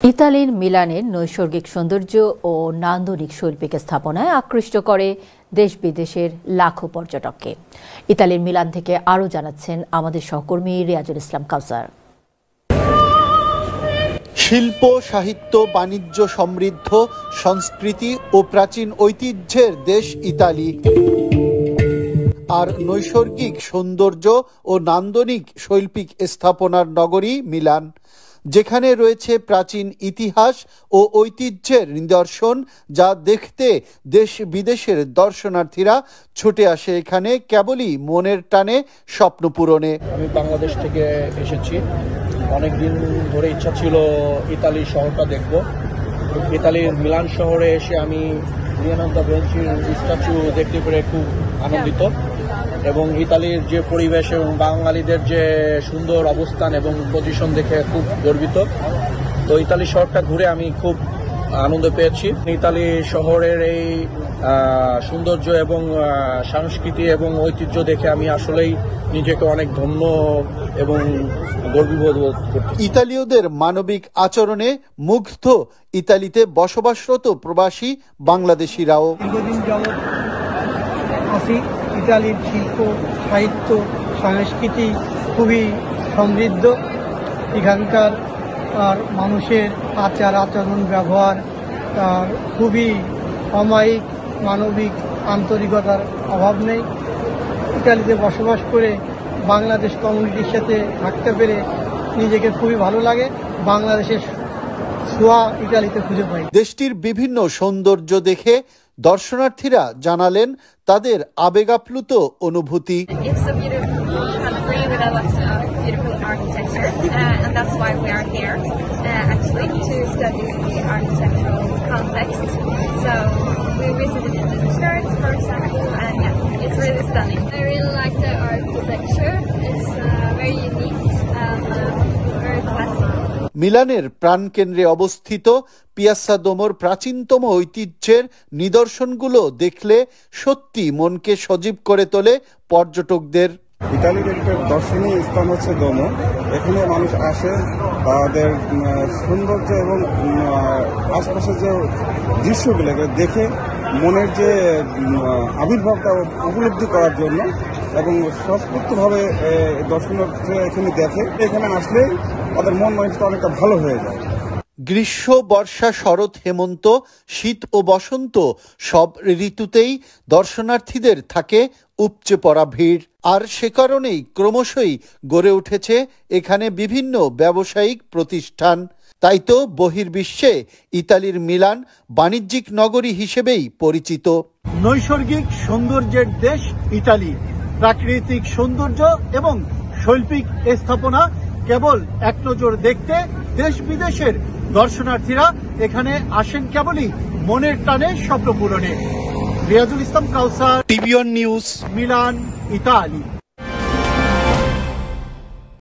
ইতালির মিলানের নৈসর্গিক সৌন্দর্য ও নান্দনিক শৈল্পিক স্থাপনায় আকৃষ্ট করে দেশ বিদেশের লাখো পর্যটককে। ইতালির মিলান থেকে আরও জানাচ্ছেন আমাদের সহকর্মী রিয়াজুল ইসলাম কাউসার। শিল্প, সাহিত্য, বাণিজ্য সমৃদ্ধ সংস্কৃতি ও প্রাচীন ঐতিহ্যের দেশ ইতালি। আর নৈসর্গিক সৌন্দর্য ও নান্দনিক শৈল্পিক স্থাপনার নগরী মিলান, যেখানে রয়েছে প্রাচীন ইতিহাস ও ঐতিহ্যের নিদর্শন, যা দেখতে দেশ বিদেশের দর্শনার্থীরা ছুটে আসে এখানে কেবলই মনের টানে স্বপ্ন পূরণে। আমি বাংলাদেশ থেকে এসেছি। অনেকদিন ধরে ইচ্ছা ছিল ইতালি শহরটা দেখব। ইতালির মিলান শহরে এসে আমি লিওনার্দো দা ভিঞ্চির স্ট্যাচু দেখতে পেরে খুব আনন্দিত, এবং ইতালির যে পরিবেশ এবং বাঙালিদের যে সুন্দর অবস্থান এবং পজিশন দেখে খুব গর্বিত। তো ইতালি শহরটা ঘুরে আমি খুব আনন্দ পেয়েছি। ইতালি শহরের এই সৌন্দর্য এবং সংস্কৃতি এবং ঐতিহ্য দেখে আমি আসলেই নিজেকে অনেক ধন্য এবং গর্বিত বোধ করছি। ইতালীয়দের মানবিক আচরণে মুগ্ধ ইতালিতে বসবাসরত প্রবাসী বাংলাদেশিরাও। দীর্ঘদিন যাবৎ আছি। ইতালির শিল্প, সাহিত্য, সংস্কৃতি খুবই সমৃদ্ধ। এখানকার আর মানুষের আচার আচরণ ব্যবহার তার খুবই অমায়িক, মানবিক আন্তরিকতার অভাব নেই। ইতালিতে বসবাস করে বাংলাদেশ কমিউনিটির সাথে থাকতে পেরে নিজেকে খুবই ভালো লাগে। বাংলাদেশের ছোঁয়া ইতালিতে খুঁজে পাই। দেশটির বিভিন্ন সৌন্দর্য দেখে দর্শনার্থীরা জানালেন তাদের আবেগাপ্লুত অনুভূতি। মিলানের প্রাণকেন্দ্রে অবস্থিত পিয়াসা দোমোর প্রাচীনতম ঐতিহ্যের নিদর্শনগুলো দেখলে সত্যি মনকে সজীব করে তোলে পর্যটকদের। ইতালির একটা দর্শনীয় স্থান হচ্ছে দোমো। এখানে মানুষ আসে তাদের সৌন্দর্য এবং আশপাশের যে দৃশ্যগুলো দেখে মনের যে আবির্ভাবটা উপলব্ধি করার জন্য, এবং স্বস্ফূর্তভাবে দর্শনার্থী এখানে দেখে। এখানে আসলে তাদের মন মানসিকতা অনেকটা ভালো হয়ে যায়। গ্রীষ্ম, বর্ষা, শরৎ, হেমন্ত, শীত ও বসন্ত সব ঋতুতেই দর্শনার্থীদের থাকে উপচে পড়া ভিড়। আর সে কারণেই ক্রমশই গড়ে উঠেছে এখানে বিভিন্ন ব্যবসায়িক প্রতিষ্ঠান। তাই তো বহির্বিশ্বে ইতালির মিলান বাণিজ্যিক নগরী হিসেবেই পরিচিত। নৈসর্গিক সৌন্দর্যের দেশ ইতালি, প্রাকৃতিক সৌন্দর্য এবং শৈল্পিক স্থাপনা কেবল এক নজর দেখতে দেশ বিদেশের দর্শনার্থীরা এখানে আসেন কেবলই মনের টানে স্বপ্ন পূরণে। Riazul Islam Kawsar, TV one news, Milan, Italy.